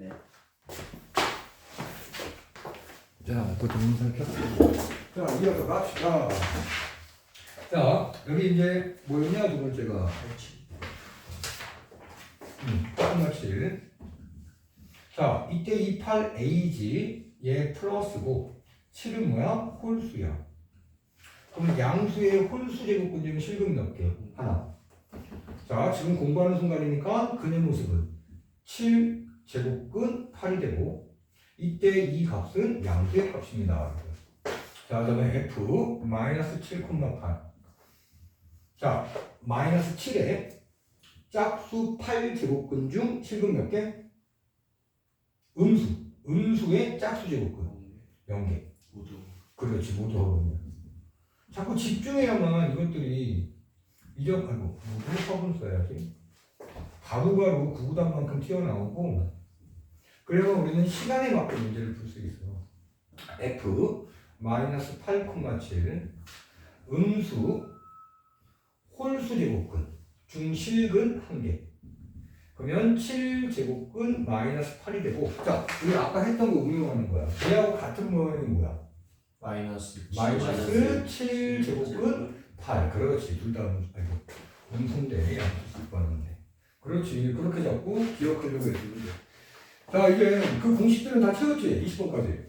네. 자, 그 동영상 켰고. 자, 이어서 갑시다. 자, 여기 이제 뭐였냐, 두 번째가. 8,7. 자, 이때 이 8a지, 얘 플러스고, 7은 뭐야? 홀수야. 그럼 양수의 홀수 제곱근 중에 실금 몇 개? 하나. 자, 지금 공부하는 순간이니까 그의 모습은 7 제곱근 8이 되고, 이때 이 값은 양수의 값입니다. 자, 그다음에 f 마이너스 7,8. 자, 마이너스 7에 짝수 8 제곱근 중 실근 몇 개? 음수의 짝수 제곱근 0개. 모두. 그렇지, 모두 하거든요. 자꾸 집중해야만 이것들이 모두 허분 써야지. 바로바로 구구단만큼 튀어나오고, 그래서 우리는 시간에 맞게 문제를 풀 수 있어. f 마이너스 8,7 음수 홀수 제곱근 중 실근 1개. 그러면 7제곱근 마이너스 8이 되고, 자, 우리 아까 했던 거 응용하는 거야. 얘하고 같은 모양이 뭐야? 마이너스 7제곱근 8. 그렇지. 둘 다 음수인데 양수 쓸 뻔했는데. 그렇지. 그렇게 잡고 기억하려고 했는데. 자, 이제 그 공식들은 다 채웠지? 20번까지.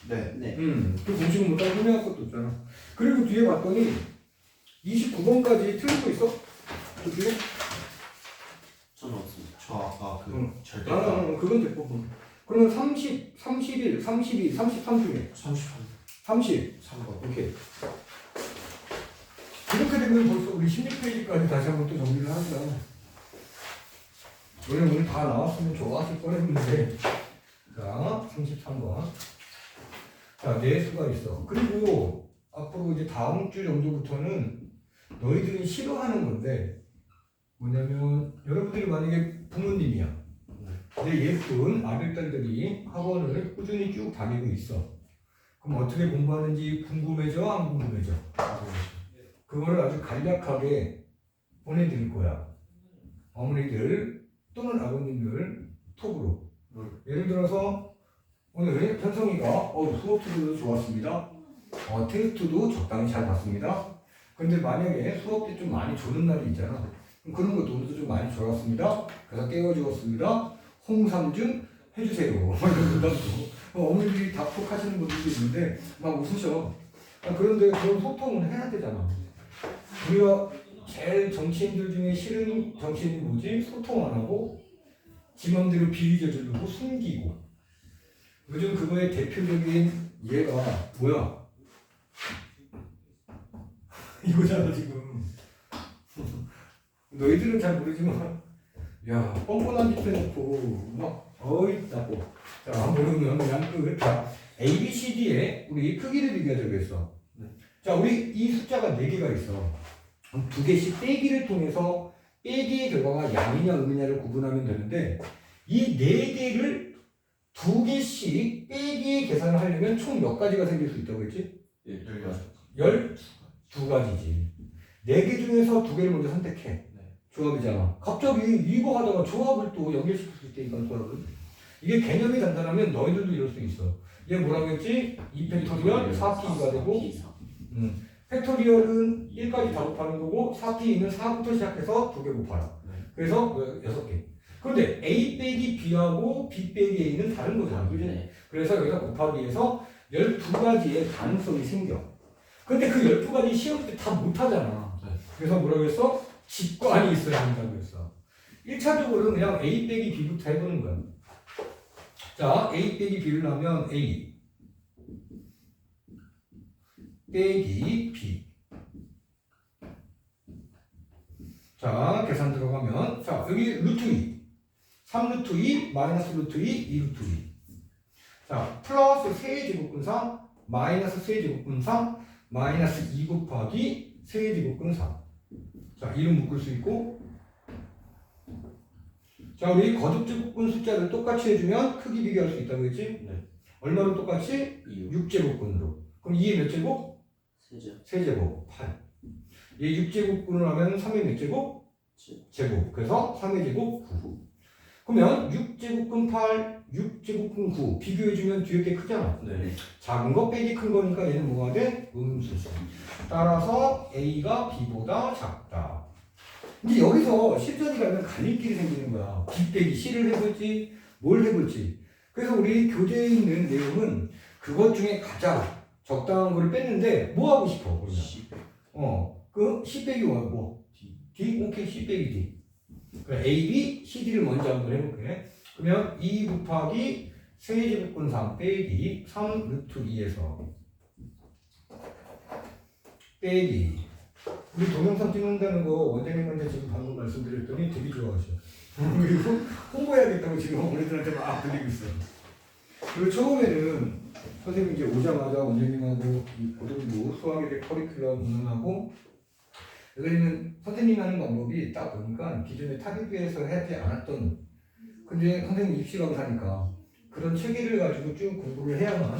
네. 네. 그 공식은 뭐 따로 설명할 것도 없잖아. 그리고 뒤에 봤더니 29번까지 틀린 거 있어? 그 뒤에? 저는 없습니다. 저 아까 절대값. 그건 됐고. 그러면 30, 31, 32, 33 중에 30. 3번. 오케이. 이렇게 되면 벌써 우리 16페이지까지 다시 한번 또 정리를 하자. 왜냐면 오늘 다 나왔으면 좋았을 뻔했는데. 자, 33번. 자, 내수가 있어. 그리고 앞으로 이제 다음 주 정도부터는 너희들이 싫어하는 건데, 뭐냐면 여러분들이 만약에 부모님이야. 내 예쁜 아들딸들이 학원을 꾸준히 쭉 다니고 있어. 그럼 어떻게 공부하는지 궁금해져? 안 궁금해져? 그거를 아주 간략하게 보내드릴 거야. 어머니들 또는 아버님들 톡으로. 예를 들어서 오늘 현성이가 수업 투도 좋았습니다. 테스트도 적당히 잘 봤습니다. 근데 만약에 수업 때 좀 많이 조는 날이 있잖아. 그런 것도 오늘도 좀 많이 졸았습니다. 그래서 깨워주었습니다. 홍삼증 해주세요. 이런 부담도. 어머니들이 답톡하시는 분들도 있는데 막 웃으셔. 그런데 그런 소통을 해야 되잖아. 우리가 제일 정치인들 중에 싫은 정치인이 뭐지? 소통 안 하고 지 맘대로 비리 저지르고 숨기고. 요즘 그거의 대표적인 예가 뭐야? 이거잖아 지금. 너희들은 잘 모르지만 야 뻔뻔한 짓 해놓고 막 어이 나고. 자 모르면 양끝. 자 ABCD에 우리 크기를 비교하자고 했어. 자 우리 이 숫자가 4개가 있어. 2개씩 빼기를 통해서 빼기의 결과가 양이냐 음이냐를 구분하면 되는데, 이 4개를 2개씩 빼기의 계산을 하려면 총 몇 가지가 생길 수 있다고 했지? 12가지지. 4개 중에서 2개를 먼저 선택해. 조합이잖아. 갑자기 이거 하다가 조합을 또 연결시킬 수 있다니까, 조합을. 이게 개념이 단단하면 너희들도 이럴 수 있어. 얘 뭐라고 했지? 2팩토리얼 4p가 되고, 팩토리얼은 1까지 다 곱하는 거고, 4p는 4부터 시작해서 2개 곱하라. 그래서 6개. 그런데 A 빼기 B하고 B 빼기 A는 다른 거잖아. 그지? 네. 그래서 여기다 곱하기위해서 12가지의 가능성이 생겨. 근데 그 12가지 시험 때 다 못하잖아. 그래서 뭐라고 했어? 직관이 있어야 한다고 했어. 1차적으로는 그냥 A 빼기 B부터 해보는 거야. 자, A 빼기 B를 하면 A 빼기 B. 자, 계산 들어가면, 자, 여기 루트 2. 3루트 2, 마이너스 루트 2, 2루트 2. 자, 플러스 세제곱근 3, 마이너스 세제곱근 3, 마이너스 2 곱하기 세제곱근 3. 자, 이름 묶을 수 있고. 자, 우리 거듭제곱근 숫자를 똑같이 해주면 크기 비교할 수 있다고 했지? 네. 얼마로 똑같이? 6제곱근으로. 그럼 2의 몇 제곱? 세제곱. 8. 얘 6제곱근을 하면 3의 몇 제곱? 제곱. 그래서 3의 제곱 9. 그러면 6제곱근 8, 6제곱근 9 비교해주면 뒤에 게 크잖아. 네. 작은 거 빼기 큰 거니까 얘는 뭐가 돼? 음수죠. 따라서 A가 B보다 작다. 이제 여기서 실전이 가면 갈림길이 생기는 거야. B 빼기 C를 해볼지 뭘 해볼지. 그래서 우리 교재에 있는 내용은 그것 중에 가장 적당한 거를 뺐는데 뭐 하고 싶어? 그러면 그 C 빼기 뭐? D? 오케이, C 빼기 D. 그럼 A, B, C, D를 먼저 한번 해볼게. 그러면 2 곱하기 세제곱근 3 빼기 3 루트 2에서 빼기 우리 동영상 찍는다는 거 원장님한테 지금 방금 말씀드렸더니 되게 좋아하셔. 그리고 홍보해야겠다고 지금 어머니들한테 막 들리고 있어. 그리고 처음에는 선생님이 이제 오자마자 원장님하고 이 고등부 수학에 대해 커리큘럼 운영하고 여기는 선생님이 하는 방법이 딱 보니까 기존에 타격교에서 하지 않았던 근데 선생님 입시 강사니까 그런 체계를 가지고 쭉 공부를 해야만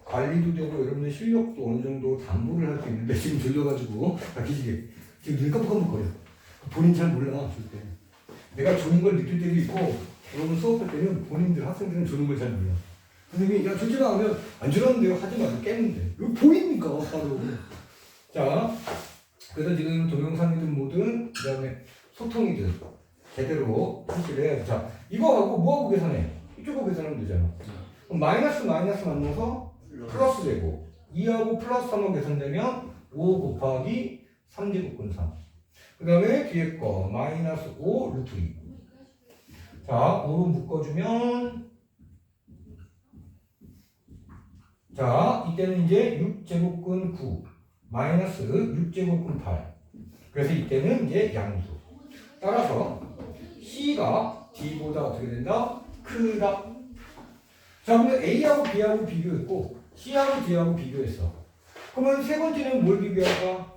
관리도 되고 여러분의 실력도 어느 정도 담보를 할 수 있는데 지금 졸려가지고 기지개 지금 눈 깜빡깜빡거려. 본인 잘 몰라 절대. 내가 조는 걸 느낄 때도 있고 여러분 수업할 때는 본인들 학생들은 조는 걸 잘 몰라. 선생님이 야 졸지 마 하면 안 졸았는데요 하지 마서 깨는데 이거 보입니까 바로. 자 그래서 지금 동영상이든 뭐든 그 다음에 소통이든 제대로 실시를 해야지. 자 이거 하고 뭐하고 계산해? 이쪽으로 계산하면 되잖아. 그럼 마이너스 만나서 플러스 되고 2하고 플러스 3하고 계산되면 5 곱하기 3제곱근 3. 그 다음에 뒤에 거 마이너스 5 루트 2. 자 5로 묶어주면 자 이때는 이제 6제곱근 9 마이너스 6제곱근 8. 그래서 이때는 이제 양수. 따라서 C가 D보다 어떻게 된다? 크다. 자 그러면 A하고 B하고 비교했고 C하고 D하고 비교했어. 그러면 세 번째는 뭘 비교할까?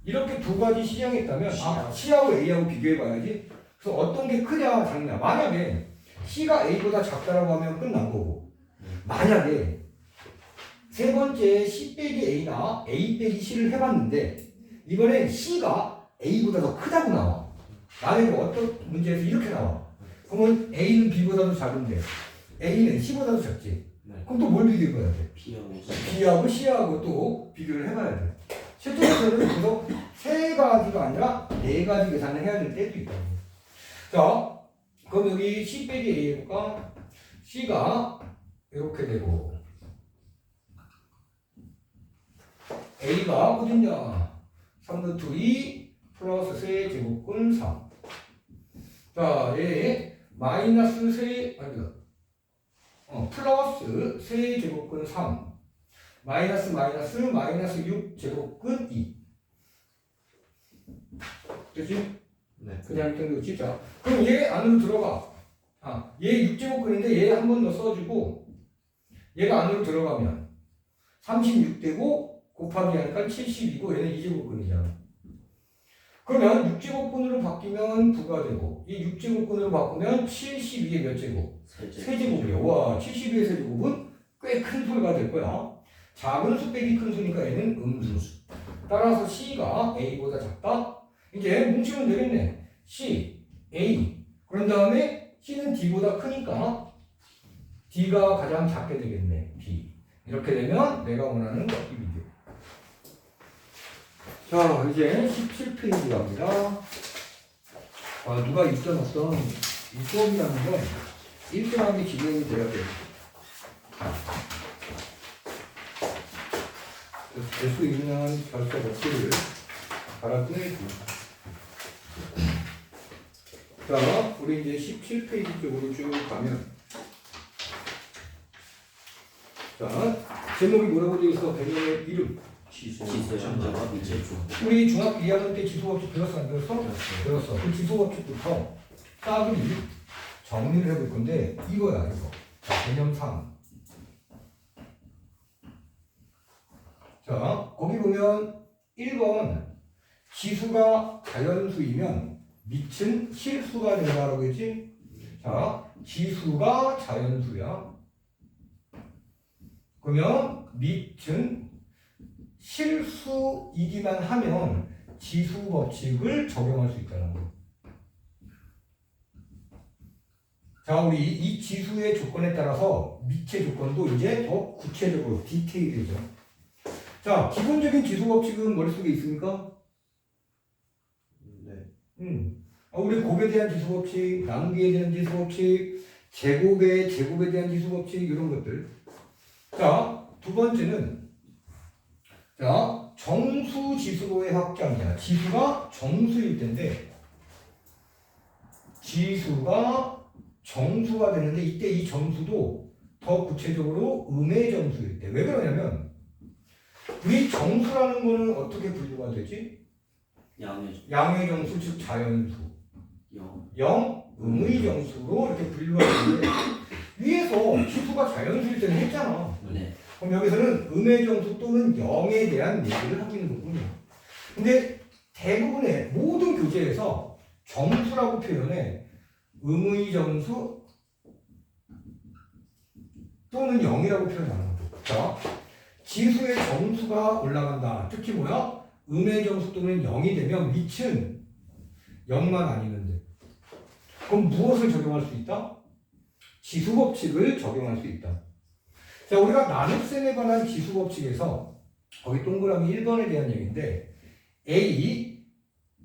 이렇게 두 가지 시장이 있다면 C하고 A하고 비교해봐야지. 그래서 어떤 게 크냐 작냐. 만약에 C가 A보다 작다라고 하면 끝난 거고 만약에 세 번째 C 빼기 A나 A 빼기 C를 해봤는데 이번엔 C가 A보다 더 크다고 나와. 만약에 어떤 문제에서 이렇게 나와. 그러면 A는 B보다도 작은데 A는 C보다도 작지. 네. 그럼 또 뭘 비교해봐야 돼? B하고 C하고 또 비교를 해봐야 돼. 실제로는 그래서 세 가지가 아니라 네 가지 계산을 해야 될 때도 있다고. 자, 그럼 여기 C 빼기 A 해볼까? C가 이렇게 되고 A가 어딨냐? 3루트 2 플러스 세제곱근 3. 자, 얘 마이너스 플러스 세제곱근 3 마이너스 6제곱근 2. 그치? 네. 그냥 정도 진짜. 그럼 얘 안으로 들어가. 얘 6제곱근인데 얘 한 번 더 써주고 얘가 안으로 들어가면 36 되고 곱하기 하니까 72고 얘는 2제곱근이잖아. 그러면 6제곱근으로 바뀌면 9가 되고 이 6제곱근으로 바꾸면 72에 몇 제곱? 세제곱이에요. 와 72의 세제곱은 꽤 큰 수가 될 거야. 작은 수 빼기 큰 수니까 얘는 음수. 따라서 C가 A보다 작다. 이제 뭉치면 되겠네. C, A. 그런 다음에 C는 D보다 크니까 D가 가장 작게 되겠네. D. 이렇게 되면 내가 원하는 꺾기 비교. 자, 이제 17페이지 갑니다. 누가 있던 어떤 이 수업이라는 건 1등하게 진행이 돼야 돼요. 될 수 있는 결사 목표를 갈아뜨리고. 자, 우리 이제 17페이지 쪽으로 쭉 가면 자, 제목이 뭐라고 되어 있어? 배경의 이름. 지수 현자와 미제조. 우리 중학교 2학년 때 지수법칙 배웠어 안 배웠어? 배웠어. 그 지수법칙부터 싸그리 정리를 해볼 건데 이거야 이거. 자, 개념 3. 자, 거기 보면 1번 지수가 자연수이면 밑은 실수가 된다라고 했지? 자, 지수가 자연수야. 그러면 밑은 실수이기만 하면 지수 법칙을 적용할 수 있다는 거. 자, 우리 이 지수의 조건에 따라서 밑의 조건도 이제 더 구체적으로 디테일이죠. 자, 기본적인 지수 법칙은 머릿속에 있습니까? 네. 우리 곱에 대한 지수 법칙, 나누기에 대한 지수 법칙, 제곱에 대한 지수 법칙 이런 것들. 자, 두 번째는 자, 정수 지수로의 확장이야. 지수가 정수일 텐데 지수가 정수가 되는데 이때 이 정수도 더 구체적으로 음의 정수일 때. 왜 그러냐면 우리 정수라는 거는 어떻게 분류가 되지? 양의 정수 즉 자연수. 0 음의 정수로 이렇게 분류가 되는데 위에서 지수가 자연수일 때는 했잖아. 네. 그럼 여기서는 음의 정수 또는 0에 대한 얘기를 하고 있는 거군요. 근데 대부분의 모든 교재에서 정수라고 표현해 음의 정수 또는 0이라고 표현하는 거죠. 자, 지수의 정수가 올라간다. 특히 뭐야? 음의 정수 또는 0이 되면 밑은 0만 아니면 돼. 그럼 무엇을 적용할 수 있다? 지수 법칙을 적용할 수 있다. 자, 우리가 나눗셈에 관한 지수 법칙에서 거기 동그라미 1번에 대한 얘기인데 A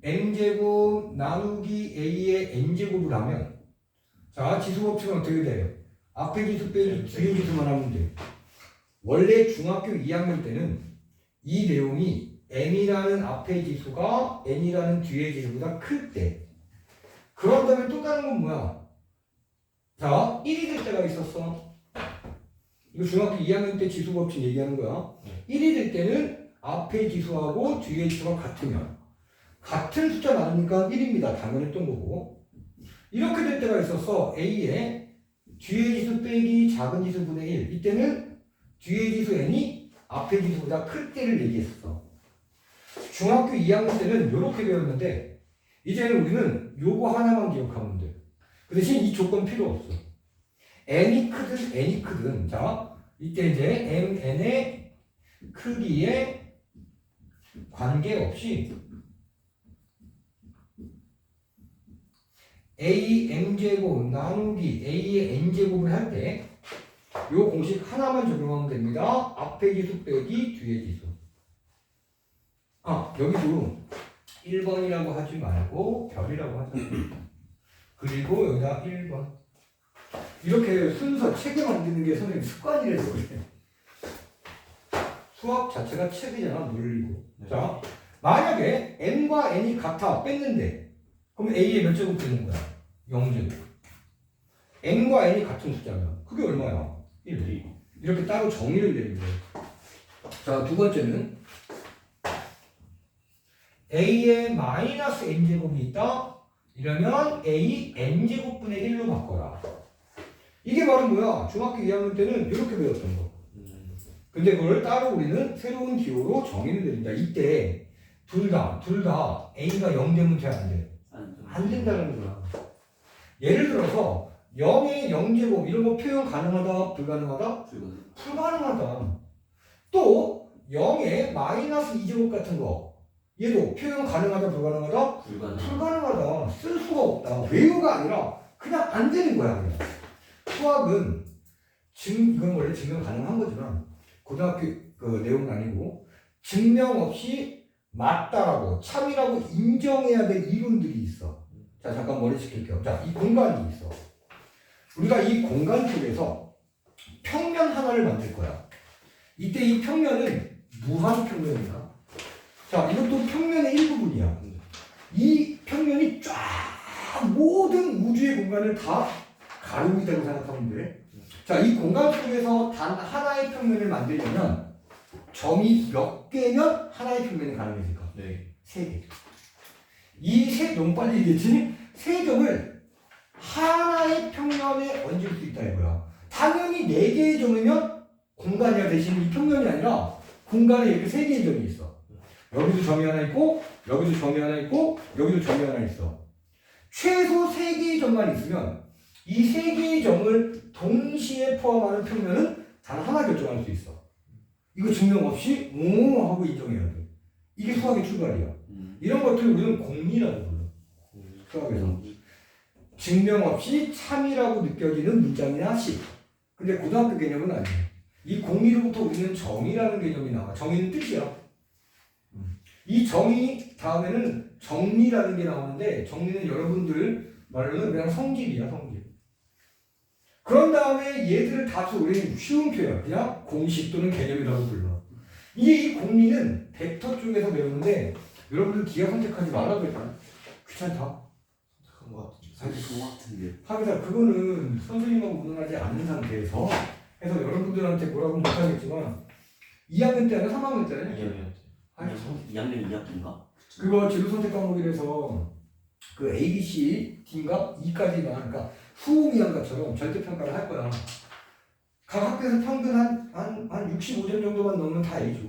m제곱 나누기 A의 n제곱을 하면 자, 지수 법칙은 어떻게 돼요? 앞에 지수 빼기 뒤에 지수만 하면 돼. 원래 중학교 2학년 때는 이 내용이 m이라는 앞에 지수가 n이라는 뒤에 지수보다 클 때 그런 다음에 또 다른 건 뭐야? 자, 1이 될 때가 있었어. 이거 중학교 2학년 때 지수 법칙 얘기하는 거야. 1이 될 때는 앞에 지수하고 뒤에 지수가 같으면 같은 숫자 많으니까 1입니다. 당연했던 거고. 이렇게 될 때가 있었어. A에 뒤에 지수 빼기 작은 지수 분의 1. 이때는 뒤에 지수 n이 앞에 지수보다 클 때를 얘기했어. 중학교 2학년 때는 이렇게 배웠는데 이제는 우리는 요거 하나만 기억하면 돼. 그 대신 이 조건 필요 없어. n이 크든 n이 크든 자 이때 이제 mn의 크기에 관계없이 a m제곱 나누기 a의 n제곱을 할 때 요 공식 하나만 적용하면 됩니다. 앞에 지수 빼기 뒤에 지수. 여기도 1번이라고 하지 말고 별이라고 하자. 그리고 여기다 1번. 이렇게 순서 책에 만드는 게 선생님 습관이라서 그래. 수학 자체가 책이잖아. 물리고. 네. 자, 만약에 n과 n이 같아 뺐는데 그럼 a의 몇 제곱 되는 거야? 0제곱. n과 n이 같은 숫자면 그게 얼마야? 1. 이렇게 따로 정의를 내리는 거예요. 자, 두 번째는 a의 마이너스 n제곱이 있다. 이러면 a n제곱분의 1로 바꿔라. 이게 바로 뭐야? 중학교 2학년 때는 이렇게 배웠던 거. 근데 그걸 따로 우리는 새로운 기호로 정의를 내린다. 이때 둘 다 a가 0 되면 돼, 안 돼? 안 된다는 거야. 예를 들어서 0의 0제곱 이런 거 표현 가능하다? 불가능하다? 불가능하다. 또 0의 마이너스 2제곱 같은 거 얘도 표현 가능하다? 불가능하다? 불가능하다. 쓸 수가 없다. 외우가 아니라 그냥 안 되는 거야. 그냥. 수학은 이건 원래 증명 가능한 거지만 고등학교 그 내용은 아니고 증명 없이 맞다라고 참이라고 인정해야 될 이론들이 있어. 자, 잠깐 머리 식힐게요. 자, 이 공간이 있어. 우리가 이 공간 속에서 평면 하나를 만들 거야. 이때 이 평면은 무한 평면이야. 자, 이것도 평면의 일부분이야. 이 평면이 쫙 모든 우주의 공간을 다 가르고 있다고 생각하면 돼. 자, 이 공간 속에서 단 하나의 평면을 만들려면 점이 몇 개면 하나의 평면이 가능해질까? 네. 3개. 이 너무 빨리 얘기했지? 3점을 하나의 평면에 얹을 수 있다 이거야. 당연히 4개의 점이면 공간이야. 대신 이 평면이 아니라 공간에 이렇게 3개의 점이 있어. 여기도 점이 하나 있고 여기도 점이 하나 있고 여기도 점이 하나 있어. 최소 3개의 점만 있으면 이 3개의 점을 동시에 포함하는 평면은 단 하나 결정할 수 있어. 이거 증명 없이 오 하고 인정해야 돼. 이게 수학의 출발이야. 이런 것들을 우리는 공리라고 불러. 수학에서. 증명 없이 참이라고 느껴지는 문장이나 시. 근데 고등학교 개념은 아니에요. 이 공리로부터 우리는 정의라는 개념이 나와. 정의는 뜻이야. 이 정의 다음에는 정리라는 게 나오는데 정리는 여러분들 말로는 그냥 성질이야, 성질. 그런 다음에 얘들을 다 우리는 쉬운 표현, 그냥 공식 또는 개념이라고 불러. 이 공리는 벡터 쪽에서 배우는데 여러분들 기하 선택하지 말라고 했잖아. 귀찮다. 선택한 것 같은데. 선택한 것 같은데. 하기사 그거는 선생님하고 운운하지 않는 상태에서 해서 여러분들한테 뭐라고 못하겠지만 2학년 때 아니라 3학년 때 아니야? 2학년 2학기인가? 그거 진로 선택 과목이라서 그 A, B, C, D인가? E까지만 그러니까 수음이한가처럼 절대평가를 할 거야. 각 학교에서 평균 한 65점 정도만 넣으면 다 A죠.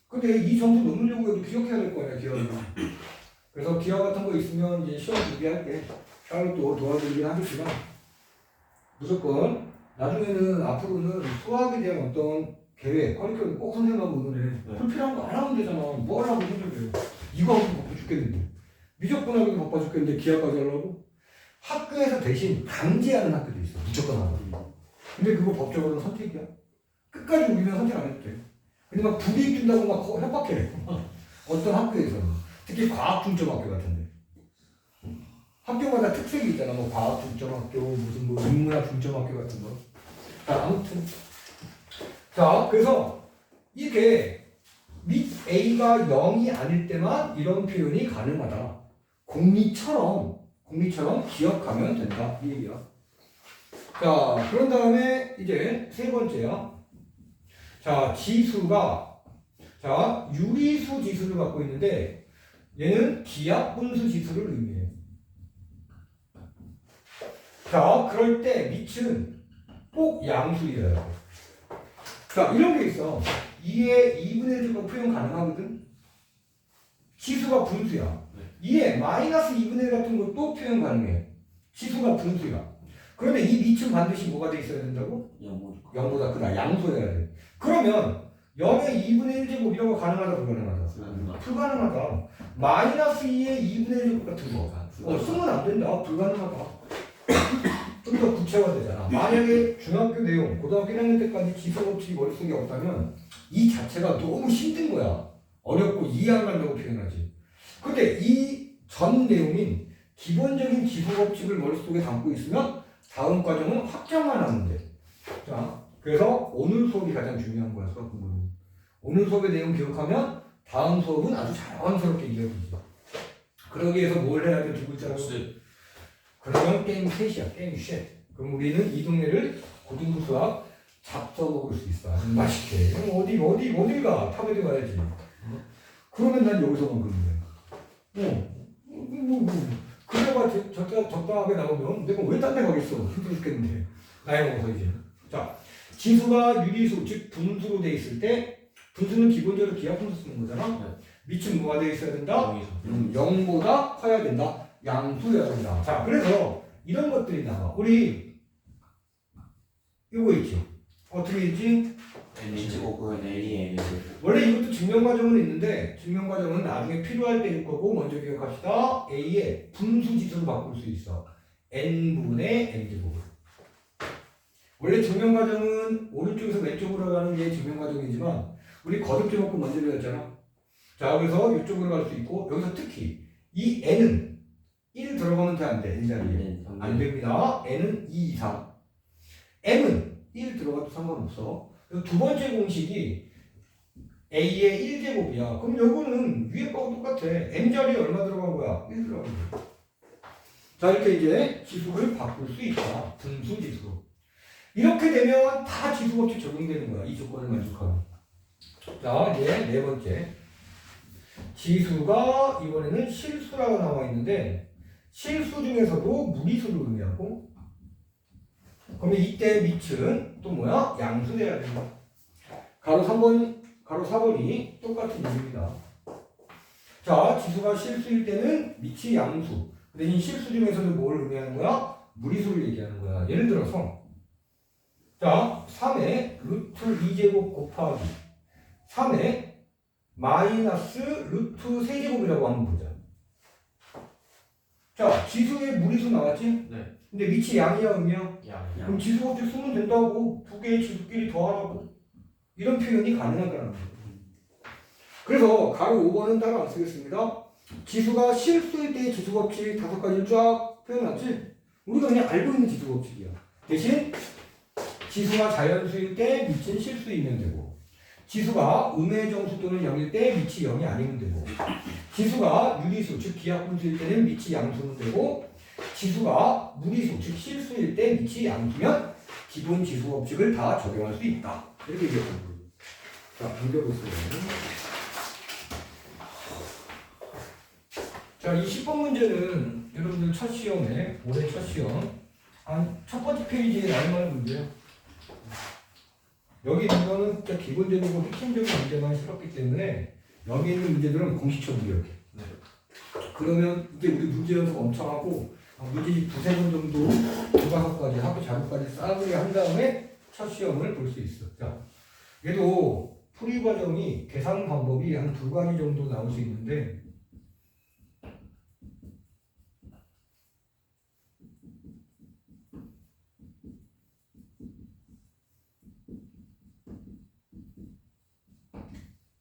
근데 이 점수 넘으려고 해도 기억해야 될 거 아니야, 기억을. 그래서 기억 같은 거 있으면 이제 시험 준비할게. 따로 또 도와드리긴 하겠지만 무조건 나중에는 앞으로는 수학에 대한 어떤 계획, 커리큘럼 꼭 선생님하고 의논해. 불필요한 거 안 하면 되잖아. 뭐 하려고 힘들게. 이거 하면 바빠 죽겠는데. 미적분 하기도 바빠 죽겠는데 기하까지 하려고? 학교에서 대신 강제하는 학교도 있어. 무조건 하고. 근데 그거 법적으로는 선택이야. 끝까지 우리는 선택 안 해도 돼. 근데 막 불이익 준다고 막 협박해. 어떤 학교에서는. 특히 과학 중점 학교 같은데. 학교마다 특색이 있잖아. 뭐 과학 중점 학교, 무슨 뭐 인문학 중점 학교 같은 거. 자, 아무튼. 자, 그래서 이게 밑 A가 0이 아닐 때만 이런 표현이 가능하다. 공리처럼 기억하면 된다. 이 얘기야. 자, 그런 다음에 이제 세 번째야. 자, 지수가 유리수 지수를 갖고 있는데 얘는 기하분수 지수를 의미해요. 자, 그럴 때 밑은 꼭 양수여야 돼. 자, 이런 게 있어. 2의 2분의 1제곱 표현 가능하거든? 지수가 분수야. 2의 마이너스 2분의 1 같은 것도 표현 가능해. 지수가 분수야. 그런데 이 밑은 반드시 뭐가 돼 있어야 된다고? 0보다 크다. 양수여야 돼. 그러면 0의 2분의 1제곱 이런 거 가능하다, 불가능하다? 불가능하다. 마이너스 2의 2분의 1제곱 같은 거. 쓰면 안 된다. 불가능하다. 좀 더 구체화되잖아. 만약에 중학교 내용, 고등학교 1학년 때까지 지수법칙이 머릿속에 없다면 이 자체가 너무 힘든 거야. 어렵고 이해 안 간다고 표현하지. 근데 이 전 내용인 기본적인 지수법칙을 머릿속에 담고 있으면 다음 과정은 확장만 하면 돼. 자, 그래서 오늘 수업이 가장 중요한 거야, 수학 공부는. 오늘 수업의 내용 기억하면 다음 수업은 아주 자연스럽게 이어지지. 그러기 위해서 뭘 해야 돼, 두 글자로? 그러면 게임 셋이야, 게임 셋. 그럼 우리는 이 동네를 고등부 수학 잡숴 먹을 수 있어. 맛있게. 어딜 가? 탑에도 가야지. 그러면 난 여기서만 그러는 거야. 그래가 적당하게 나오면 내가 왜 딴 데 가겠어? 힘들어 죽겠는데. 나이 먹어서 이제. 자, 지수가 유리수, 즉 분수로 돼 있을 때 분수는 기본적으로 기하분수 쓰는 거잖아. 밑은 뭐가 돼 있어야 된다? 0보다 커야 된다. 양수여야 된다. 자, 그래서 이런 것들이 나와. 우리 이거 있지? 어떻게 있지? 원래 이것도 증명과정은 있는데 증명과정은 나중에 필요할 때일 거고 먼저 기억합시다. A의 분수 지수를 바꿀 수 있어. n분의 n제곱. 원래 증명과정은 오른쪽에서 왼쪽으로 가는 게 증명과정이지만 우리 거듭제곱고 먼저 배웠잖아. 자, 그래서 이쪽으로 갈 수 있고 여기서 특히 이 n은 1 들어가면 돼, 안 돼? n자리에. 안 됩니다. n은 2 이상. m은 1 들어가도 상관없어. 두 번째 공식이 a의 1제곱이야. 그럼 요거는 위에 거하고 똑같아. n자리에 얼마 들어간 거야? 1 들어간 거야. 자, 이렇게 이제 지수를 바꿀 수 있다. 분수 지수로. 이렇게 되면 다 지수법칙 적용되는 거야. 이 조건을 만족하면. 자, 이제 네 번째. 지수가 이번에는 실수라고 나와 있는데 실수 중에서도 무리수를 의미하고 그러면 이때 밑은 또 뭐야? 양수돼야 된다. 가로 3번, 가로 4번이 똑같은 이유입니다. 자, 지수가 실수일 때는 밑이 양수. 근데 이 실수 중에서는 뭘 의미하는 거야? 무리수를 얘기하는 거야. 예를 들어서 자, 3의 루트 2제곱 곱하기 3의 마이너스 루트 세제곱이라고 한번 보자. 자, 지수의 무리수 나왔지? 네. 근데 위치 양이야, 음이야? 양. 그럼 지수곱수 쓰면 된다고. 두 개의 지수끼리 더하라고. 이런 표현이 가능하다는 거예요. 그래서 가로 5번은 따로 안 쓰겠습니다. 지수가 실수일 때의 지수법칙 5가지를 쫙 표현하지? 우리가 그냥 알고 있는 지수법칙이야. 대신 지수가 자연수일 때 밑은 실수이면 되고, 지수가 음의 정수 또는 0일 때 밑이 0이 아니면 되고, 지수가 유리수 즉 기하분수일 때는 밑이 양수면 되고, 지수가 무리수 즉 실수일 때 밑이 양수면 기본 지수법칙을 다 적용할 수 있다. 이렇게 얘기하는 거예요. 자, 넘겨보세요. 자, 이 10번 문제는 여러분들 첫 시험에, 올해 첫 시험, 한 첫 번째 페이지에 나올 만한 문제예요. 여기 있는 거는 진짜 기본적이고 핵심적인 문제만 실었기 때문에 여기 있는 문제들은 공식처럼 기억해. 네. 그러면 이제 우리 문제 연습 엄청 하고 문제집 두세 번 정도 교과서까지 학교 자료까지 싸구려 한 다음에 첫 시험을 볼 수 있어. 자, 얘도 풀이 과정이 계산 방법이 한 2가지 정도 나올 수 있는데,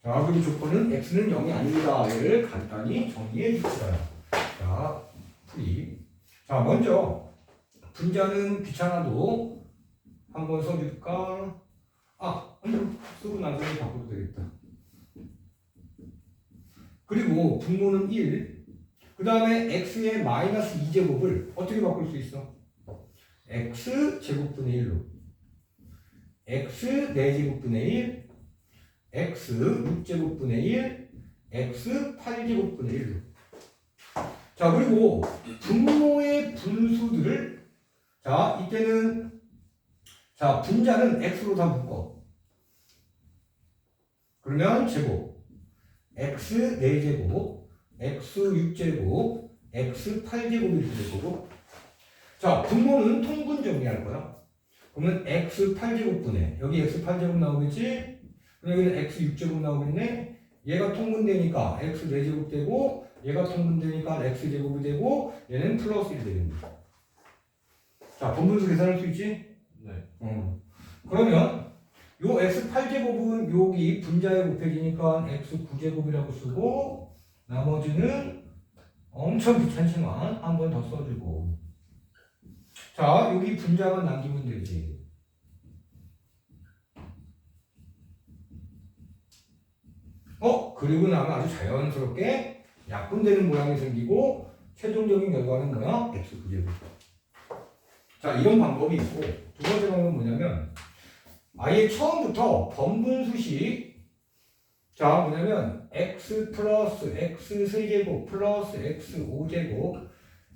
자, 그리고 조건은 x는 0이 아닙니다를 간단히 정리해 줍시다. 자, 풀이. 자, 먼저 분자는 귀찮아도 한번 써줄까? 쓰고 나중에 바꿔도 되겠다. 그리고 분모는 1. 그 다음에 x의 마이너스 2제곱을 어떻게 바꿀 수 있어? x 제곱분의 1로. x 4제곱분의 1, x 6제곱분의 1, x 8제곱분의 1로. 자, 그리고 분모의 분수들을, 자, 이때는, 자, 분자는 x로 다 묶어. 그러면 제곱, x 4제곱, x 6제곱, x 8제곱이 될 거고. 자, 분모는 통분 정리할 거야. 그러면 x 8제곱분의, 여기 x 8제곱 나오겠지? 여기는 x 6제곱 나오겠네? 얘가 통분되니까 x 4제곱 되고, 얘가 통분되니까 x 제곱이 되고, 얘는 플러스 1이 됩니다. 자, 분분수 계산할 수 있지? 네. 그러면 요 x 8제곱은 여기 분자에 곱해지니까 x 9제곱이라고 쓰고, 나머지는 엄청 귀찮지만 한 번 더 써주고. 자, 여기 분자만 남기면 되지. 그리고 나면 아주 자연스럽게 약분되는 모양이 생기고 최종적인 결과는 뭐야? x 9제곱. 자, 이런 방법이 있고, 두 번째 방법은 뭐냐면 아예 처음부터 번분수식, 자, 뭐냐면 x 플러스 x 3제곱 플러스 x 5제곱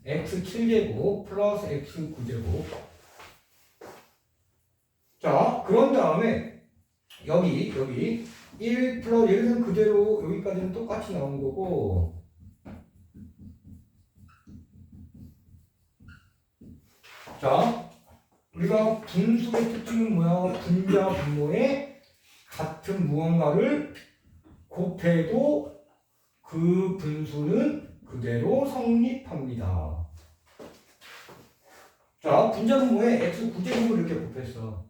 x 7제곱 플러스 x 9제곱. 자, 그런 다음에 여기 1 플러스, 예를 들면 그대로 여기까지는 똑같이 나온 거고, 자, 우리가 분수의 특징은 뭐야? 분자 분모에 같은 무언가를 곱해도 그 분수는 그대로 성립합니다. 자, 분자 분모에 x 9제곱을 이렇게 곱했어.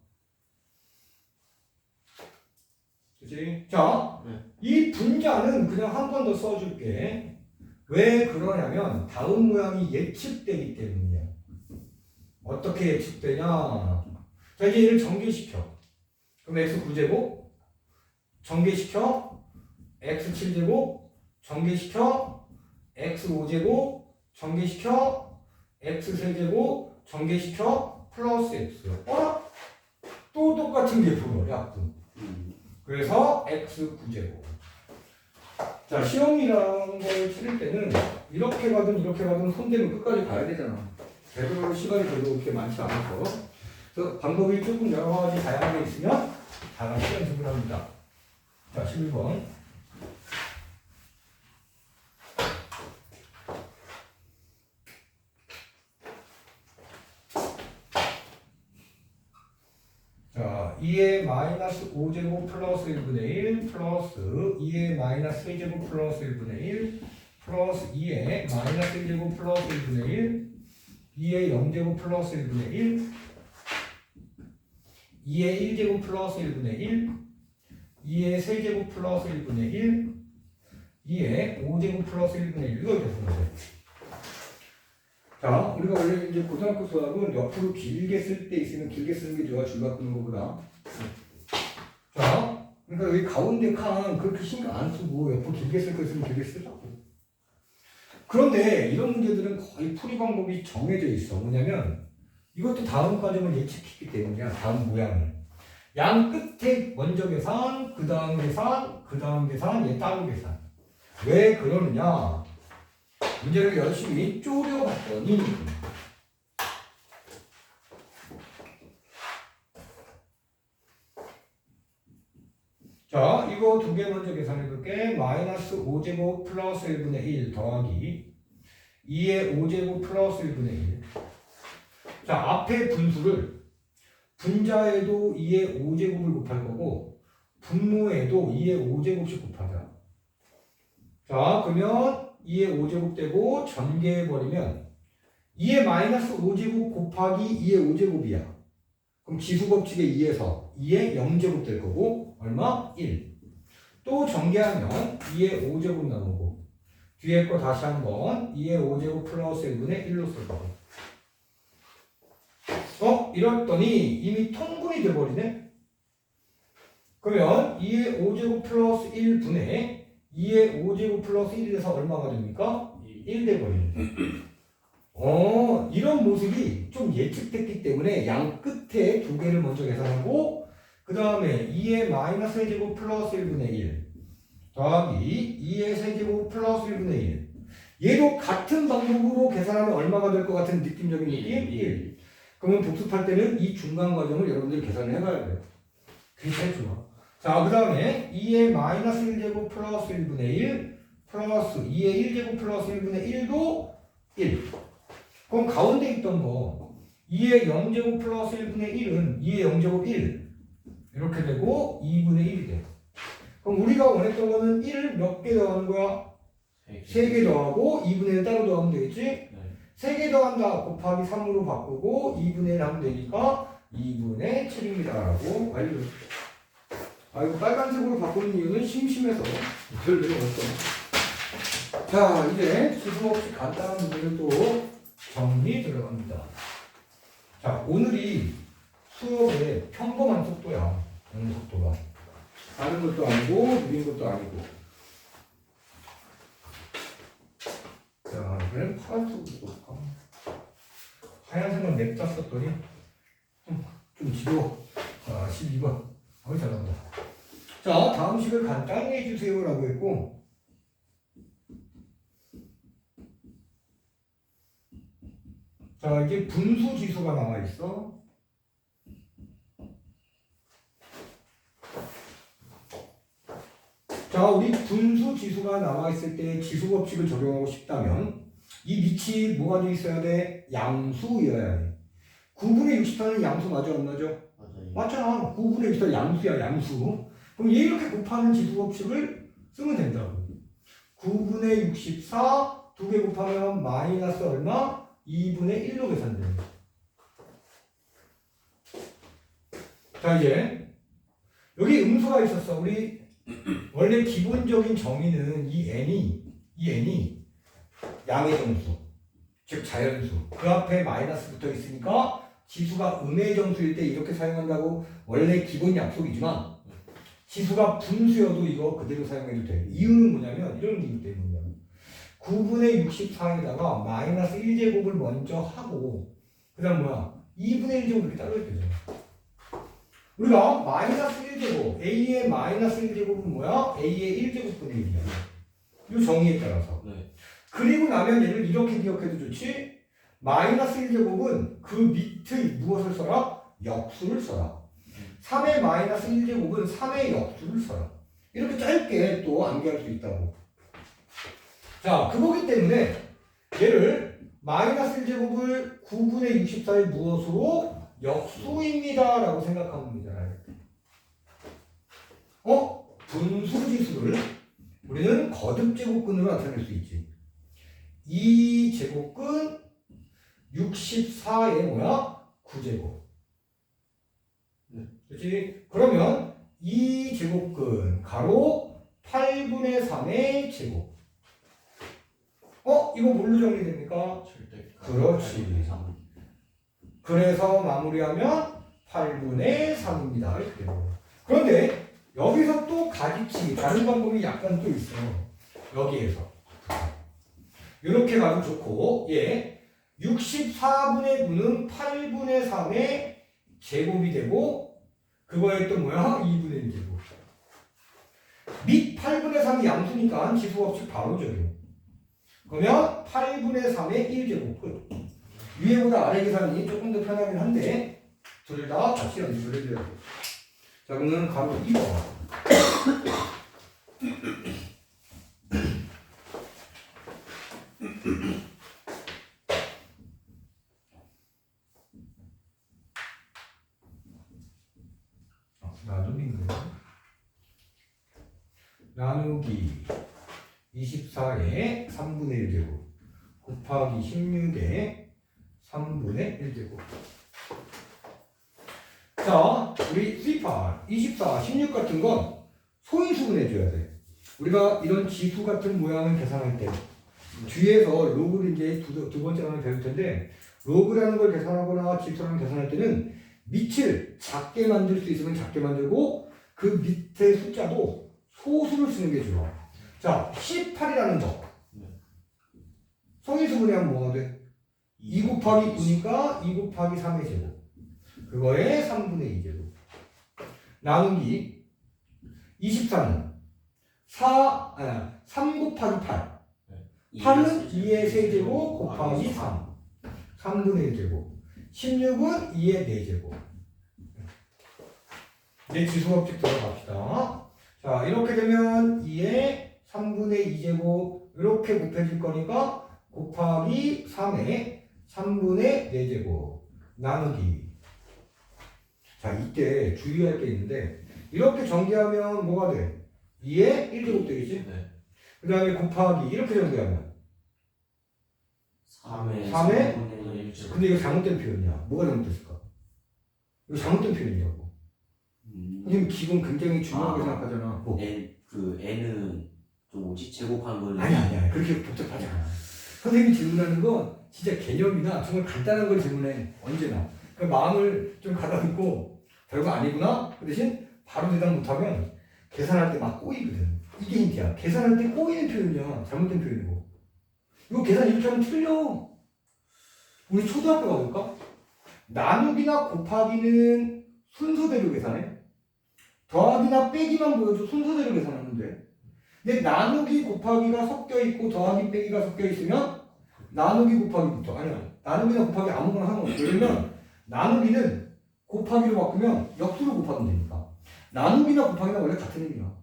그치? 자, 이 분자는 그냥 한 번 더 써줄게. 왜 그러냐면 다음 모양이 예측되기 때문이야. 어떻게 예측되냐? 자, 이제 얘를 전개시켜. 그럼 x 9제곱 전개시켜 x 7제곱 전개시켜 x 5제곱 전개시켜 x 3제곱 전개시켜 플러스 x. 또 똑같은 게 보여, 약분. 그래서 x 9제곱. 자, 시험이라는 걸 치를 때는 이렇게 가든 손대면 끝까지 가야 되잖아. 되도록 시간이 별로 그렇게 많지 않아서. 그래서 방법이 조금 여러 가지 다양하게 있으면 다 같이 연습을 합니다. 자, 11번. 자, 2의 마이너스 5제곱 플러스 1분의 1 플러스 2의 마이너스 3제곱 플러스 1분의 1 플러스 2의 마이너스 1제곱 플러스 1분의 1 2의 0제곱 플러스 1분의 1 2의 1제곱 플러스 1분의 1 2의 3제곱 플러스 1분의 1 2의 5제곱 플러스 1분의 1 이거 이렇게 쓰면 돼. 자, 우리가 원래 이제 고등학교 수학은 옆으로 길게 쓸 때 있으면 길게 쓰는 게 좋아, 줄 바꾸는 거보다. 자, 그러니까 여기 가운데 칸 그렇게 신경 안 쓰고 옆으로 길게 쓸 거 있으면 길게 쓰라고. 그런데 이런 문제들은 거의 풀이 방법이 정해져 있어. 뭐냐면 이것도 다음 과정을 예측했기 때문이야. 다음 모양을. 양 끝에 먼저 계산, 그 다음 계산, 그 다음 계산, 얘 따로 계산. 왜 그러느냐? 문제를 열심히 쪼려봤더니 자, 이거 두 개 먼저 계산해볼게. 마이너스 5제곱 플러스 1분의 1 더하기 2의 5제곱 플러스 1분의 1. 자, 앞에 분수를 분자에도 2의 5제곱을 곱할 거고 분모에도 2의 5제곱씩 곱하자. 자, 그러면 2의 5제곱 되고 전개해버리면 2의 마이너스 5제곱 곱하기 2의 5제곱이야. 그럼 지수법칙의 2에서 2의 0제곱 될 거고 얼마? 1. 또 전개하면 2의 5제곱 나오고 뒤에 거 다시 한번 2의 5제곱 플러스 1분의 1로 쓸 거고. 이랬더니 이미 통분이 돼버리네? 그러면 2의 5제곱 플러스 1분의 2의 5제곱 플러스 1에서 얼마가 됩니까? 1 돼버리네. 이런 모습이 좀 예측됐기 때문에 양 끝에 두 개를 먼저 계산하고 그 다음에 2의 마이너스 세제곱 플러스 1분의 1 더하기 2의 세제곱 플러스 1분의 1 얘도 같은 방법으로 계산하면 얼마가 될 것 같은 느낌적인 느낌? 1. 그러면 복습할 때는 이 중간 과정을 여러분들이 계산을 해봐야 돼요. 그게 제일 좋아. 자, 그 다음에 2의 마이너스 1제곱 플러스 1분의 1 플러스 2의 1제곱 플러스 1분의 1도 1. 그럼 가운데 있던 거 2의 0제곱 플러스 1분의 1은 2의 0제곱 1 이렇게 되고 2분의 1이 돼. 그럼 우리가 원했던 거는 1을 몇 개 더하는 거야? 3개 더하고 2분의 1 따로 더하면 되겠지? 3개 더한다 곱하기 3으로 바꾸고 2분의 1 하면 되니까 2분의 7입니다 라고 완료. 이거 빨간색으로 바꾸는 이유는 심심해서 별로 없어. 자, 이제 지수 없이 간단한 문제를 또 정리 들어갑니다. 자, 오늘이 수업의 평범한 속도야. 오늘 속도가. 빠른 것도 아니고 느린 것도 아니고. 자, 그럼 파란색으로 볼까? 하얀색만 냅다 썼더니 좀 지겨워. 12번. 잘한다. 자, 다음 식을 간단히 해주세요 라고 했고 자, 이게 분수 지수가 나와 있어. 자, 우리 분수 지수가 나와 있을 때 지수 법칙을 적용하고 싶다면 이 밑이 뭐가 돼 있어야 돼? 양수여야 돼. 9분의 64는 양수 맞아 안 맞아? 맞아요. 맞잖아. 9분의 64 양수야, 양수. 그럼 얘 이렇게 곱하는 지수 법칙을 쓰면 된다고. 9분의 64 두 개 곱하면 마이너스 얼마? 2분의 1로 계산돼요. 자, 이제 여기 음수가 있었어. 우리 원래 기본적인 정의는 이 n이 양의 정수, 즉 자연수. 그 앞에 마이너스 붙어 있으니까 지수가 음의 정수일 때 이렇게 사용한다고 원래 기본 약속이지만 지수가 분수여도 이거 그대로 사용해도 돼. 이유는 뭐냐면 이런 이유 때문이야. 9분의 64에다가 마이너스 1제곱을 먼저 하고 그 다음 뭐야? 2분의 1제곱 이렇게 따로 되잖아. 우리가 마이너스 1제곱 a의 마이너스 1제곱은 뭐야? a의 1제곱분의 1이야. 이 정의에 따라서. 네. 그리고 나면 얘를 이렇게 기억해도 좋지. 마이너스 1제곱은 그 밑의 무엇을 써라? 역수를 써라. 3의 마이너스 1제곱은 3의 역수를 써라. 이렇게 짧게 또 암기할 수 있다고. 자, 그거기 때문에 얘를 마이너스 1제곱을 9분의 64의 무엇으로? 역수입니다 라고 생각하면 되잖아요. 분수지수를 우리는 거듭제곱근으로 나타낼 수 있지. 이 제곱근 64의 뭐야? 9제곱. 그렇지? 그러면 이 제곱근 가로 8분의 3의 제곱. 이거 뭘로 정리됩니까? 그렇지. 그래서 마무리하면 8분의 3입니다. 이렇게. 그런데 여기서 또 가지치 다른 방법이 약간 또 있어. 여기에서 이렇게 가도 좋고, 64분의 9는 8분의 3의 제곱이 되고, 그거에 또 뭐야? 2분의 1제곱. 및 8분의 3이 양수니까 지수법칙 바로 적용. 그러면 8분의 3의 1제곱 끝. 위에보다 아래 계산이 조금 더 편하긴 한데 둘 다 같이 연습을 해줘야 돼요. 자, 그러면 가로 2번. 나누기 24의 3분의 1제곱 곱하기 16의 3분의 1제곱. 자, 우리 C8, 24, 16 같은 건 소인수분해줘야 돼. 우리가 이런 지수 같은 모양을 계산할 때 뒤에서 로그를 이제 두 번째 하나 배울 텐데, 로그라는 걸 계산하거나 지수라는 걸 계산할 때는 밑을 작게 만들 수 있으면 작게 만들고 그 밑에 숫자도 소수를 쓰는 게 좋아. 자, 18이라는 거. 소인수분해하면 뭐가 돼? 2 곱하기 9니까 2 곱하기 3의 제곱. 그거에 3분의 2제곱. 나누기 24는 3 곱하기 8. 8은 2의 세제곱 곱하기 3. 3분의 1제곱. 16은 2의 4제곱. 이제 지수법칙 들어갑시다. 자, 이렇게 되면 2의 3분의 2제곱 이렇게 곱해질 거니까 곱하기 3의 3분의 4제곱 나누기. 자, 이때 주의할 게 있는데 이렇게 전개하면 뭐가 돼? 2의 1제곱 되겠지? 네. 그 다음에 곱하기 이렇게 전개하면 3의 3의 근데 이거 잘못된 표현이야. 뭐가 잘못됐을까? 이거 잘못된 표현이라고. 선생님 기본 굉장히 중요하게 생각하잖아. 뭐. N은 좀 뭐지? 제곱하는 걸 아니야. 그렇게 복잡하지 않아. 선생님이 질문하는 건 진짜 개념이나 정말 간단한 걸 질문해. 언제나. 그 마음을 좀 가다듬고 별거 아니구나? 그 대신 바로 대답 못하면 계산할 때 막 꼬이거든. 이게 힌트야. 계산할 때 꼬이는 표현이야. 잘못된 표현이고. 이거 계산 이렇게 하면 틀려. 우리 초등학교 가볼까? 나누기나 곱하기는 순서대로 계산해. 더하기나 빼기만 보여줘 순서대로 계산하는데. 근데 나누기 곱하기가 섞여 있고 더하기 빼기가 섞여 있으면 나누기 곱하기부터. 아니야. 나누기나 곱하기 아무거나 상관없어. 왜냐면 나누기는 곱하기로 바꾸면 역수로 곱하면 되니까. 나누기나 곱하기나 원래 같은 의미야.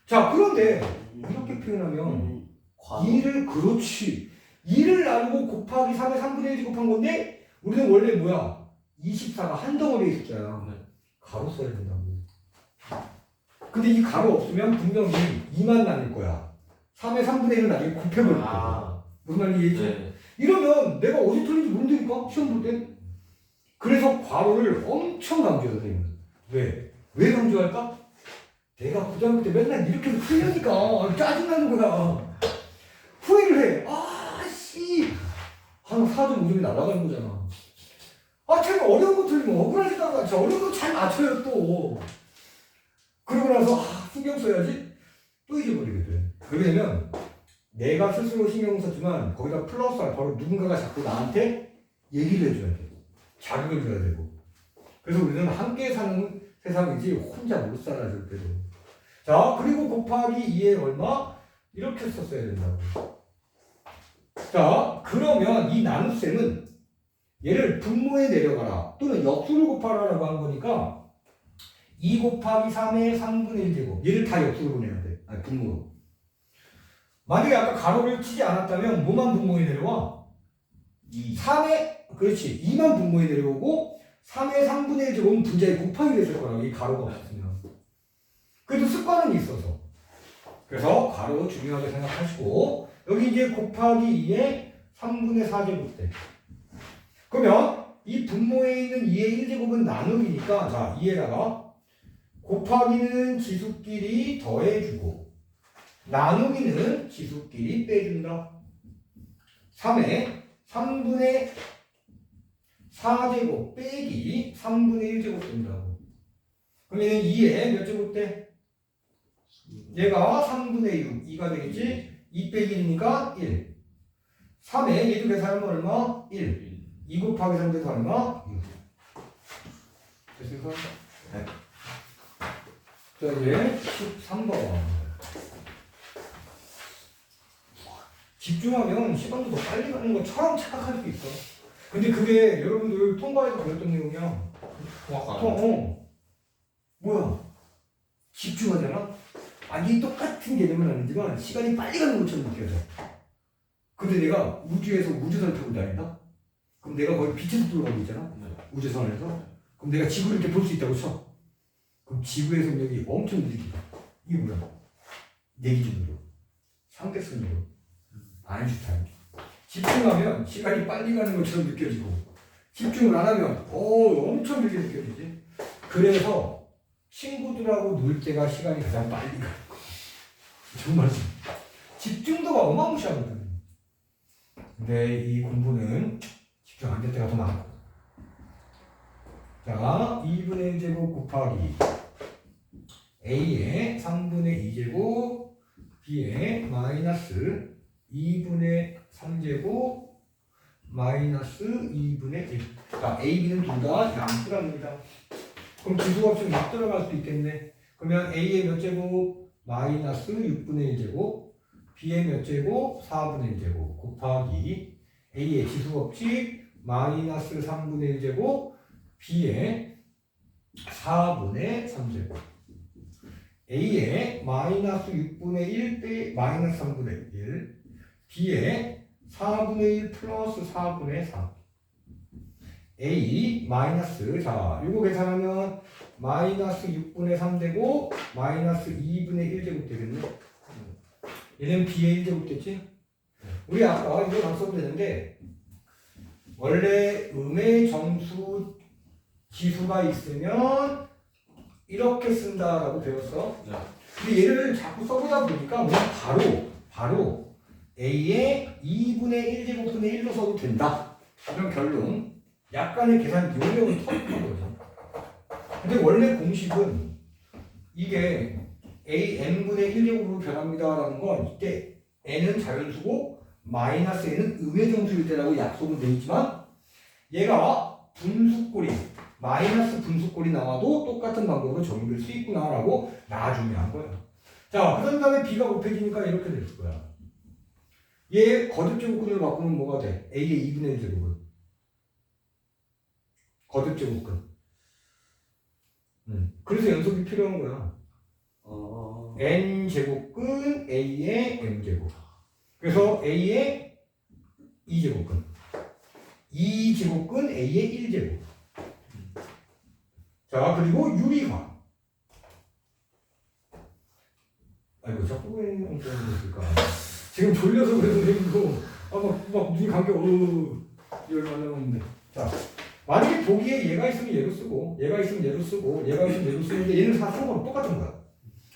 자, 그런데 이렇게 표현하면 2를 그렇지. 2를 나누고 곱하기 3의 3분의 1이 곱한 건데 우리는 원래 뭐야? 24가 한 덩어리의 숫자야. 가로 써야 된다고. 근데 이 가로 없으면 분명히 2만 나눌 거야. 3의 3분의 1은 나중에 곱해버릴 거야. 무슨 말인지 이해했지? 네. 이러면 내가 어디 틀린지 모른다니까? 시험 볼 때. 그래서 괄호를 엄청 강조해요, 선생님은. 왜 강조할까? 내가 고등학교 때 맨날 이렇게 해서 틀리니까 짜증나는 거야. 후회를 해. 한 4점 5점이 날아가는 거잖아. 제가 어려운 거 틀리면 억울하지도 진짜 어려운 거 잘 맞춰요, 또. 그러고 나서, 신경 써야지. 또 잊어버리게 돼. 그렇게 되면, 내가 스스로 신경 썼지만, 거기다 플러스 알파로 누군가가 자꾸 나한테 얘기를 해줘야 돼. 자극을 줘야 되고. 그래서 우리는 함께 사는 세상이지, 혼자 못 살아, 절대로. 자, 그리고 곱하기 2에 얼마? 이렇게 썼어야 된다고. 자, 그러면 이 나눗셈은 얘를 분모에 내려가라 또는 역수를 곱하라라고 한 거니까 2 곱하기 3의 3분의 1제곱 얘를 다 역수로 보내야 돼. 아니, 분모로. 만약에 아까 가로를 치지 않았다면 뭐만 분모에 내려와? 3의 그렇지 2만 분모에 내려오고 3의 3분의 1제곱은 분자에 곱하기 됐을 거라고 이 가로가 없었으면. 그래도 습관은 있어서. 그래서 가로 중요하게 생각하시고 여기 이제 곱하기 2에 3분의 4제곱돼. 그러면 이 분모에 있는 2의 1제곱은 나누기니까 자 2에다가 곱하기는 지수끼리 더해주고 나누기는 지수끼리 빼준다. 3에 3분의 4제곱 빼기 3분의 1제곱 된다고. 그럼 얘는 2에 몇 제곱 돼? 얘가 3분의 6, 2가 되겠지? 2 빼기 1이니까 1. 3에 얘도 계산하면 얼마? 1. 2 곱하기 3 돼서 얼마? 6. 됐습니까? 네. 자, 이제 13번. 집중하면 시간도 더 빨리 가는 것처럼 착각할 수 있어. 근데 그게 여러분들 통과해서 배웠던 내용이야. 뭐야? 집중하잖아? 아니 똑같은 개념은 아니지만 시간이 빨리 가는 것처럼 느껴져. 근데 내가 우주에서 우주선을 타고 다닌다? 그럼 내가 거의 빛의 속도로 가고 있잖아? 네. 우주선에서. 그럼 내가 지구를 이렇게 볼 수 있다고 쳐. 그럼 지구의 속력이 엄청 느리다. 이게 뭐야? 내 기준으로. 상대선으로. 아인슈타인. 집중하면 시간이 빨리 가는 것처럼 느껴지고 집중을 안 하면 엄청 느리게 느껴지지. 그래서 친구들하고 놀 때가 시간이 가장 빨리 가. 정말 집중도가 어마무시하거든. 근데 이 공부는 집중 안 될 때가 더 많고. 자, 2분의 1제곱 곱하기 A의 3분의 2제곱 B의 마이너스 2분의 3제곱 마이너스 2분의 1. 자, A, B는 둘 다 양수랍니다. 그럼 지수가 없으면 막 들어갈 수 있겠네. 그러면 A의 몇 제곱? 마이너스 6분의 1제곱 B의 몇 제곱? 4분의 1제곱 곱하기 A의 지수 없이 마이너스 3분의 1제곱 B의 4분의 3제곱 A의 마이너스 6분의 1 빼 마이너스 3분의 1 B의 4분의 1 플러스 4분의 4 A 마이너스 자 이거 계산하면 마이너스 6분의 3 되고 마이너스 2분의 1제곱 되겠네. 얘는 B의 1제곱 됐지? 우리 아까 이거 안 써도 되는데 원래 음의 정수 지수가 있으면 이렇게 쓴다라고 배웠어. 근데 얘를 자꾸 써보다 보니까 그냥 바로 A의 2분의 1제곱분의 1로 써도 된다. 이런 결론. 약간의 계산 요령을 터뜨린 거죠. 근데 원래 공식은 이게 A n분의 1제곱으로 변합니다라는 건 이때 n은 자연수고 마이너스 n은 음의 정수일 때라고 약속은 돼 있지만 얘가 분수꼴이 마이너스 분수꼴이 나와도 똑같은 방법으로 적용될 수 있구나라고 나중에 한 거야. 자, 그런 다음에 b가 곱해지니까 이렇게 됐을 거야. 얘 거듭제곱근을 바꾸면 뭐가 돼? a의 2분의 1제곱은 거듭제곱근. 그래서 연속이 필요한 거야. n제곱근 a의 m제곱. 그래서 a의 2제곱근 2제곱근 a의 1제곱. 자, 그리고 유리화. 아이고, 자꾸 왜 이런 거 했을까? 지금 졸려서 그래도 막 눈이 감겨. 열만 남았는데. 자, 만약에 보기에 얘가 있으면 얘로 쓰고, 얘가 있으면 얘로 쓰고, 얘가 있으면 얘로 쓰는데 얘는 다 상관없어. 똑같은 거야.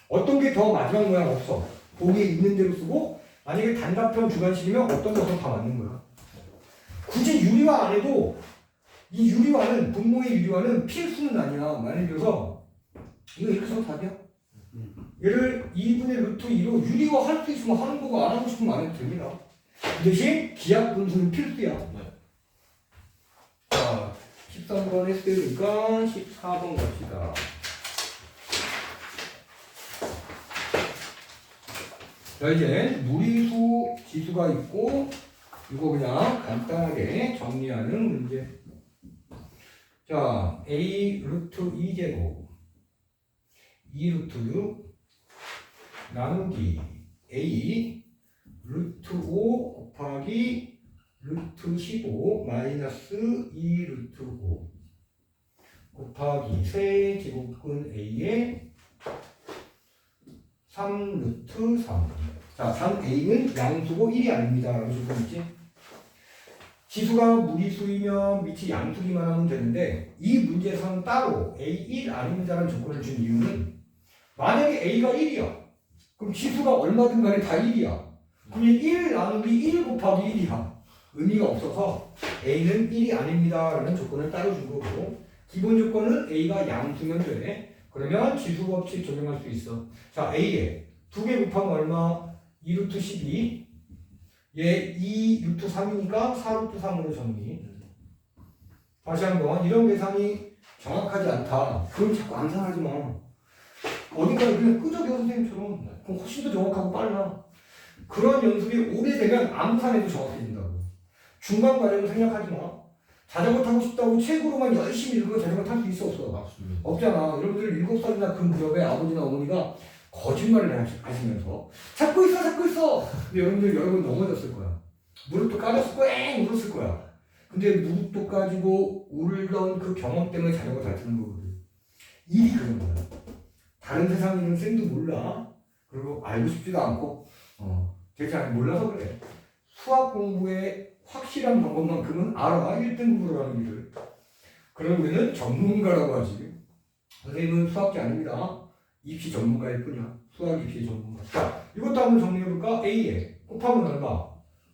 어떤 게 더 마지막 모양 없어. 보기에 있는 대로 쓰고, 만약에 단답형 주관식이면 어떤 것도 다 맞는 거야. 굳이 유리화 안 해도 이 유리화는 분모의 유리화는 필수는 아니야. 만약에 들어서 이거 이렇게 써도 답이야. 얘를 2분의 루트 2로 유리화 할 수 있으면 하는 거고 안 하고 싶으면 안 해도 됩니다. 그 대신 기하 분수는 필수야. 자, 13번 했으니까 14번 갑시다. 자, 이제 무리수 지수가 있고 이거 그냥 간단하게 정리하는 문제. 자, a 루트 2제곱 2 루트 6 나누기 a 루트 5 곱하기 루트 15 마이너스 2 루트 5 곱하기 세제곱근 a의 3 루트 3. 자, 3a는 양수고 1이 아닙니다. 라고 조건 있지? 지수가 무리수이면 밑이 양수기만 하면 되는데 이 문제에서는 따로 a1 아닙니다라는 조건을 준 이유는 만약에 a가 1이야. 그럼 지수가 얼마든 간에 다 1이야. 그럼 1 나누기 1 곱하기 1이야. 의미가 없어서 a는 1이 아닙니다라는 조건을 따로 준 거고 기본 조건은 a가 양수면 돼. 그러면 지수 법칙 적용할 수 있어. 자, a에 2개 곱하면 얼마? 2루트 12. 얘 2루트 3이니까 4루트 3으로 정리. 다시 한번 이런 계산이 정확하지 않다. 그럼 자꾸 암산하지 마. 어딘가에 그냥 끄적여 선생님처럼. 그럼 훨씬 더 정확하고 빨라. 그런 연습이 오래되면 암산해도 정확해진다고. 중간 과정은 생략하지 마. 자전거 타고 싶다고 책으로만 열심히 읽고 자전거 탈 수 있어 없어? 맞습니다. 없잖아. 여러분들 7살이나 그 무렵에 아버지나 어머니가 거짓말을 하시면서 잡고 있어. 근데 여러분들 여러 번 넘어졌을 거야. 무릎도 까졌을 거야. 엥 울었을 거야. 근데 무릎도 까지고 울던 그 경험 때문에 자전거 잘 타는 거거든. 일이 그런 거야. 다른 세상 일은 쌤도 몰라. 그리고 알고 싶지도 않고 대체 몰라서 그래. 수학 공부에 확실한 방법만큼은 알아. 1등급으로 하는 일을. 그럼 우리는 전문가라고 하지. 선생님은 수학자 아닙니다. 입시 전문가일 뿐이야. 수학 입시 전문가. 자, 이것도 한번 정리해볼까? A에 곱하면 얼마?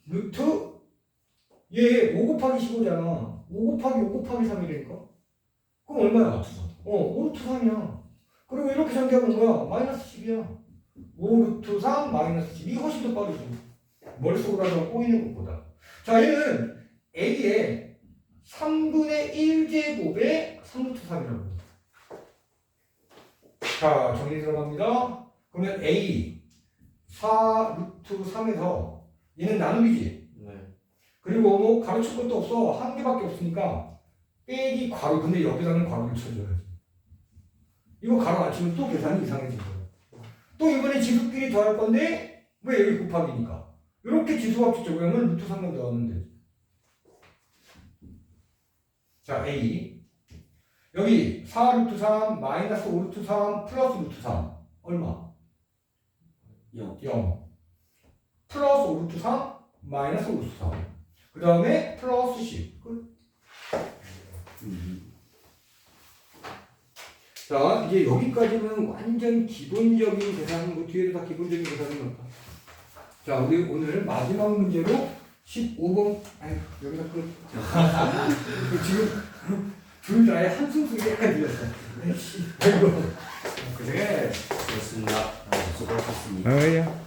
루트 얘 5 곱하기 15잖아. 5 곱하기 5 곱하기 3이라니까? 그럼 얼마야? 5 루트 3이야. 그리고 이렇게 전개하면 뭐야? 마이너스 10이야. 5 루트 3 마이너스 10이 훨씬 더 빠르지. 머릿속으로 하다가 꼬이는 것보다. 자, 얘는 A에 3분의 1제곱에 3루트 3이라고. 자, 정리 들어갑니다. 그러면 A 4 루트 3에서 얘는 나누기지. 네. 그리고 뭐 가르칠 것도 없어. 한 개밖에 없으니까 빼기 괄호. 근데 여기다는 괄호를 쳐줘야지. 이거 괄호 안 치면 또 계산이 이상해진 거야. 또 이번에 지수끼리 더할 건데 왜 여기 곱하기니까. 이렇게 지수합식 적용하면 루트 3만 더하면 되지. 자, A 여기 4 루트 3 마이너스 5 루트 3 플러스 루트 3 얼마? 0. 플러스 5 루트 3 마이너스 5 루트 3 그 다음에 플러스 10 끝. 자, 이제 여기까지는 완전 기본적인 계산, 뭐 뒤에도 다 기본적인 계산인 거다. 자, 우리 오늘 마지막 문제로 15번, 아유, 여기서 끝. 지금 둘 다의 한숨 소리 약간 들렸어. 아이씨, 아이고. 그래. 그렇습니다. 수고하셨습니다. 아야.